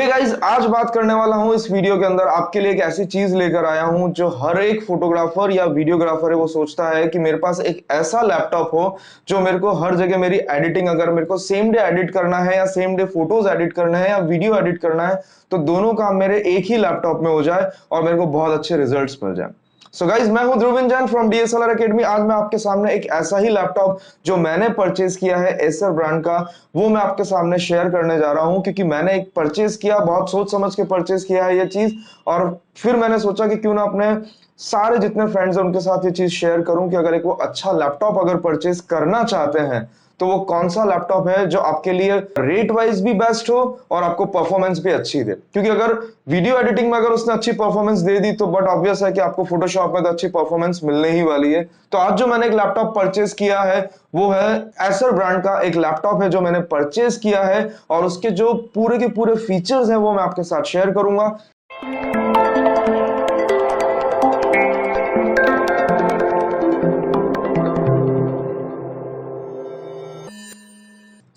Hey guys, आज बात करने वाला हूं इस वीडियो के अंदर आपके लिए एक ऐसी चीज लेकर आया हूं जो हर एक फोटोग्राफर या वीडियोग्राफर है वो सोचता है कि मेरे पास एक ऐसा लैपटॉप हो जो मेरे को हर जगह मेरी एडिटिंग, अगर मेरे को सेम डे एडिट करना है या सेम डे फोटोज एडिट करना है या वीडियो एडिट करना है तो दोनों काम मेरे एक ही लैपटॉप में हो जाए और मेरे को बहुत अच्छे रिजल्ट्स मिल जाए। सो गाइज, मैं हूं Dhruvin Jain from DSLR academy. आज मैं आपके सामने एक ऐसा ही लैपटॉप जो मैंने परचेज किया है एसर ब्रांड का, वो मैं आपके सामने शेयर करने जा रहा हूं, क्योंकि मैंने एक परचेज किया, बहुत सोच समझ के परचेज किया है ये चीज। और फिर मैंने सोचा कि क्यों ना अपने सारे जितने फ्रेंड्स हैं उनके साथ ये चीज शेयर करूं कि अगर एक वो अच्छा लैपटॉप अगर परचेज करना चाहते हैं तो वो कौन सा लैपटॉप है जो आपके लिए रेट वाइज भी बेस्ट हो और आपको परफॉर्मेंस भी अच्छी दे। क्योंकि अगर वीडियो एडिटिंग में अगर उसने अच्छी परफॉर्मेंस दे दी तो बट ऑब्वियस है कि आपको फोटोशॉप में तो अच्छी परफॉर्मेंस मिलने ही वाली है। तो आज जो मैंने एक लैपटॉप परचेज किया है वो है एसर ब्रांड का एक लैपटॉप है जो मैंने परचेज किया है, और उसके जो पूरे के पूरे फीचर्स हैं वो मैं आपके साथ शेयर करूंगा।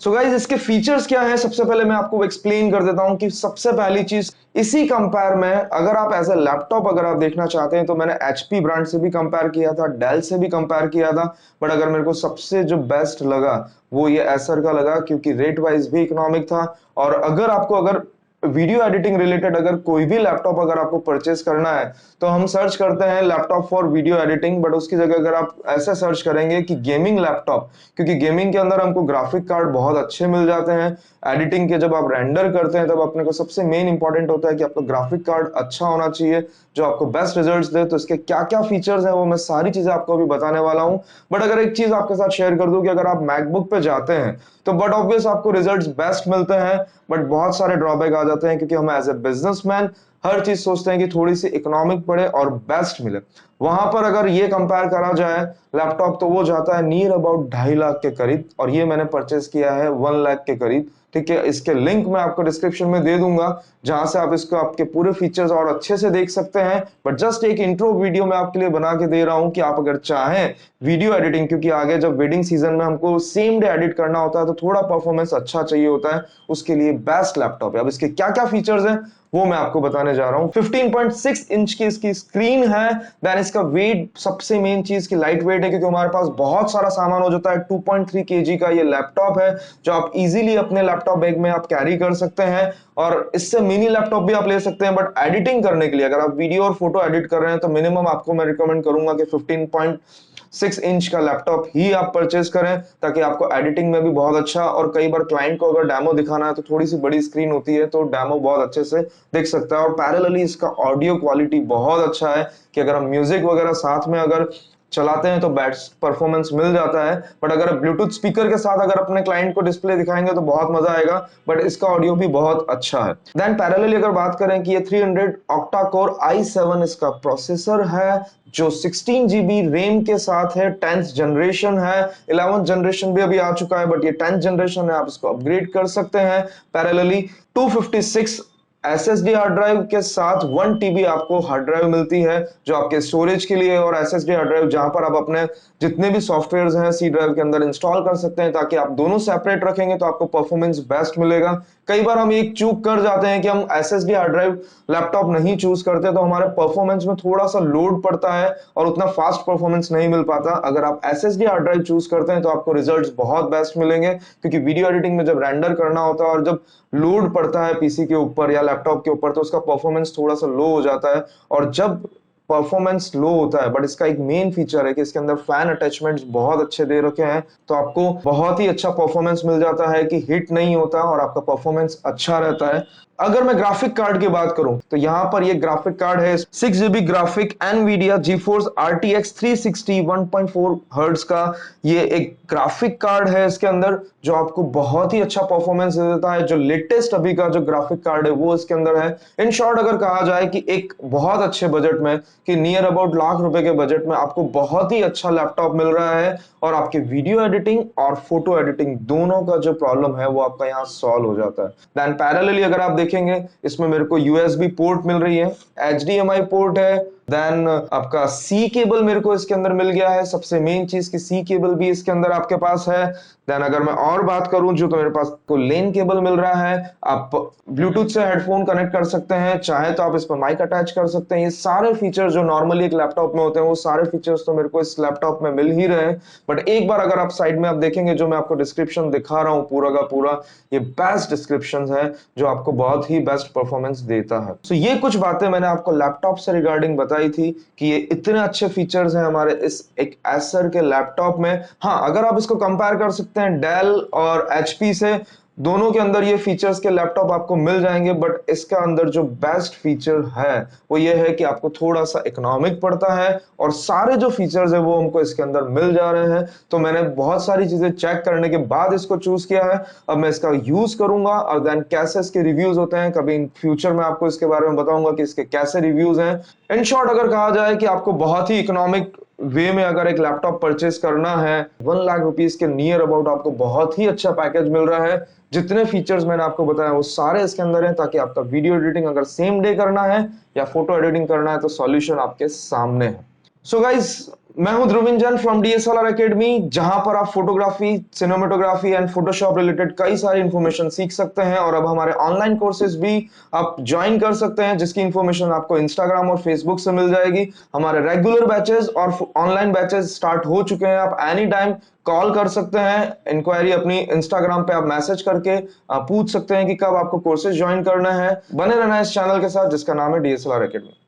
सो गाइज, इसके फीचर्स क्या है सबसे पहले मैं आपको एक्सप्लेन कर देता हूं कि सबसे पहली चीज इसी कंपेयर में अगर आप एज ए लैपटॉप अगर आप देखना चाहते हैं तो मैंने एचपी ब्रांड से भी कंपेयर किया था, डेल से भी कंपेयर किया था, बट अगर मेरे को सबसे जो बेस्ट लगा वो ये एसर का लगा, क्योंकि रेट वाइज भी इकोनॉमिक था। और अगर आपको अगर वीडियो एडिटिंग रिलेटेड अगर कोई भी लैपटॉप अगर आपको परचेस करना है तो हम सर्च करते हैं laptop for video editing, but उसकी जगह अगर आप ऐसे सर्च करेंगे कि गेमिंग लैपटॉप, क्योंकि गेमिंग के अंदर हमको ग्राफिक कार्ड बहुत अच्छे मिल जाते हैं। एडिटिंग के जब आप रेंडर करते हैं तब अपने को सबसे मेन इंपॉर्टेंट होता है कि आपका ग्राफिक कार्ड अच्छा होना चाहिए जो आपको बेस्ट रिजल्ट्स दे। तो इसके क्या क्या फीचर्स हैं वो मैं सारी चीजें आपको अभी बताने वाला हूं। बट अगर एक चीज आपके साथ शेयर कर दूं कि अगर आप मैकबुक पे जाते हैं तो बट ऑब्वियस आपको रिजल्ट्स बेस्ट मिलते हैं, बट बहुत सारे ड्रॉबैक आ जाते हैं, क्योंकि हम एज ए बिजनेसमैन हर चीज सोचते हैं कि थोड़ी सी इकोनॉमिक पड़े और बेस्ट मिले। वहां पर अगर ये कंपेयर करा जाए लैपटॉप तो वो जाता है नियर अबाउट 2.5 लाख के करीब, और ये मैंने परचेस किया है 1 लाख के करीब। ठीक है, इसके लिंक मैं आपको डिस्क्रिप्शन में दे दूंगा जहां से आप इसको आपके पूरे फीचर्स और अच्छे से देख सकते हैं। बट जस्ट एक इंट्रो वीडियो मैं आपके लिए बना के दे रहा हूं कि आप अगर चाहें वीडियो एडिटिंग, क्योंकि आगे जब वेडिंग सीजन में हमको सेम डे एडिट करना होता है तो थोड़ा परफॉर्मेंस अच्छा चाहिए होता है, उसके लिए बेस्ट लैपटॉप है। अब इसके क्या क्या फीचर्स हैं वो मैं आपको बताने जा रहा हूं। 15.6 इंच की इसकी स्क्रीन है। देन इसका वेट, सबसे मेन चीज की लाइट वेट है, क्योंकि हमारे पास बहुत सारा सामान हो जाता है। 2.3 केजी का ये लैपटॉप है जो आप इजीली अपने लैपटॉप बैग में आप कैरी कर सकते हैं, और इससे मिनी लैपटॉप भी आप ले सकते हैं। बट एडिटिंग करने के लिए अगर आप वीडियो और फोटो एडिट कर रहे हैं तो मिनिमम आपको मैं रिकमेंड करूंगा कि 15.6 इंच का लैपटॉप ही आप परचेज करें, ताकि आपको एडिटिंग में भी बहुत अच्छा, और कई बार क्लाइंट को अगर डेमो दिखाना है तो थोड़ी सी बड़ी स्क्रीन होती है तो डेमो बहुत अच्छे से देख सकता है। और पैरेलली इसका ऑडियो क्वालिटी बहुत अच्छा है कि अगर हम म्यूजिक वगैरह साथ में अगर चलाते हैं तो बेस्ट परफॉर्मेंस मिल जाता है। बट अगर आप ब्लूटूथ स्पीकर के साथ अगर अपने क्लाइंट को डिस्प्ले दिखाएंगे तो बहुत मजा आएगा, बट इसका ऑडियो भी बहुत अच्छा है। देन पैरेलली अगर बात करें कि ये 300 ऑक्टा कोर i7 इसका प्रोसेसर है जो 16 जीबी रैम के साथ है, 10th जनरेशन है। 11th जनरेशन भी अभी आ चुका है बट ये 10th जनरेशन है, आप इसको अपग्रेड कर सकते हैं। पैरेलली 256 एसएसडी हार्ड ड्राइव के साथ 1 टीबी आपको हार्ड ड्राइव मिलती है जो आपके स्टोरेज के लिए, और एसएसडी हार्ड ड्राइव जहां पर आप अपने जितने भी सॉफ्टवेयर्स हैं सी ड्राइव के अंदर इंस्टॉल कर सकते हैं, ताकि आप दोनों सेपरेट रखेंगे तो आपको परफॉर्मेंस बेस्ट मिलेगा। कई बार हम एक चूक कर जाते हैं कि हम एसएसडी हार्ड ड्राइव लैपटॉप नहीं चूज करते तो हमारे परफॉर्मेंस में थोड़ा सा लोड पड़ता है और उतना फास्ट परफॉर्मेंस नहीं मिल पाता। अगर आप एसएसडी हार्ड ड्राइव चूज करते हैं तो आपको रिजल्ट्स बहुत बेस्ट मिलेंगे, क्योंकि वीडियो एडिटिंग में जब रेंडर करना होता है और जब लोड पड़ता है पीसी के ऊपर या लैपटॉप के ऊपर तो उसका परफॉर्मेंस थोड़ा सा लो हो जाता है। और जब परफॉर्मेंस लो होता है, बट इसका एक मेन फीचर है कि इसके अंदर फैन अटैचमेंट्स बहुत अच्छे दे रखे हैं, तो आपको बहुत ही अच्छा परफॉर्मेंस मिल जाता है कि हिट नहीं होता और आपका परफॉर्मेंस अच्छा रहता है। अगर मैं ग्राफिक कार्ड की बात करूं तो यहां पर ये ग्राफिक कार्ड है 6 GB graphic Nvidia GeForce RTX 360 1.4 hertz का ये एक ग्राफिक कार्ड है इसके अंदर, जो आपको बहुत ही अच्छा परफॉर्मेंस दे देता है। जो लेटेस्ट अभी का जो ग्राफिक कार्ड है वो इसके अंदर है। इन शॉर्ट अगर कहा जाए कि एक बहुत अच्छे बजट में, कि नियर अबाउट लाख रुपए के बजट में आपको बहुत ही अच्छा लैपटॉप मिल रहा है, और आपके वीडियो एडिटिंग और फोटो एडिटिंग दोनों का जो प्रॉब्लम है वो आपका यहाँ सॉल्व हो जाता है। देन पैरेलली अगर आप देखेंगे इसमें मेरे को यूएसबी पोर्ट मिल रही है, एचडीएमआई पोर्ट है, देन आपका सी केबल मेरे को इसके अंदर मिल गया है, सबसे मेन चीज की सी केबल भी इसके अंदर आपके पास है। देन अगर मैं और बात करूं जो तो मेरे पास को लेन केबल मिल रहा है, आप ब्लूटूथ से हेडफोन कनेक्ट कर सकते हैं, चाहे तो आप इस पर माइक अटैच कर सकते हैं। ये सारे फीचर्स जो नॉर्मली एक लैपटॉप में होते हैं वो सारे फीचर्स तो मेरे को इस लैपटॉप में मिल ही रहे हैं। बट एक बार अगर आप साइड में आप देखेंगे जो मैं आपको डिस्क्रिप्शन दिखा रहा हूं पूरा का पूरा, ये बेस्ट डिस्क्रिप्शन है जो आपको बहुत ही बेस्ट परफॉर्मेंस देता है। तो ये कुछ बातें मैंने आपको लैपटॉप से रिगार्डिंग बताई थी कि ये इतने अच्छे फीचर्स हैं हमारे इस एक एसर के लैपटॉप में। हाँ, अगर आप इसको कंपेयर कर सकते हैं डेल और एचपी से, दोनों के अंदर ये फीचर्स के लैपटॉप आपको मिल जाएंगे, बट इसका अंदर जो बेस्ट फीचर है वो ये है कि आपको थोड़ा सा इकोनॉमिक पड़ता है और सारे जो फीचर्स है वो हमको इसके अंदर मिल जा रहे हैं। तो मैंने बहुत सारी चीजें चेक करने के बाद इसको चूज किया है। अब मैं इसका यूज करूंगा और देन कैसे इसके रिव्यूज होते हैं, कभी इन फ्यूचर में आपको इसके बारे में बताऊंगा कि इसके कैसे रिव्यूज हैं। इन शॉर्ट अगर कहा जाए कि आपको बहुत ही इकोनॉमिक वे में अगर एक लैपटॉप परचेस करना है, 1 लाख रुपीज के नियर अबाउट आपको बहुत ही अच्छा पैकेज मिल रहा है। जितने फीचर्स मैंने आपको बताया वो सारे इसके अंदर हैं, ताकि आपका वीडियो एडिटिंग अगर सेम डे करना है या फोटो एडिटिंग करना है तो सॉल्यूशन आपके सामने है। सो गाइस, मैं हूं Dhruvin Jain from DSLR academy, जहां पर आप photography, cinematography and Photoshop related कई सारी इंफॉर्मेशन सीख सकते हैं। और अब हमारे ऑनलाइन कोर्सेज भी आप ज्वाइन कर सकते हैं, जिसकी इंफॉर्मेशन आपको इंस्टाग्राम और फेसबुक से मिल जाएगी। हमारे रेगुलर बैचेस और ऑनलाइन बैचेस स्टार्ट हो चुके हैं। आप एनी टाइम कॉल कर सकते हैं, इंक्वायरी अपनी इंस्टाग्राम पे आप मैसेज करके आप पूछ सकते हैं कि कब आपको कोर्सेज ज्वाइन करना है। बने रहना इस चैनल के साथ जिसका नाम है डीएसएलआर एकेडमी।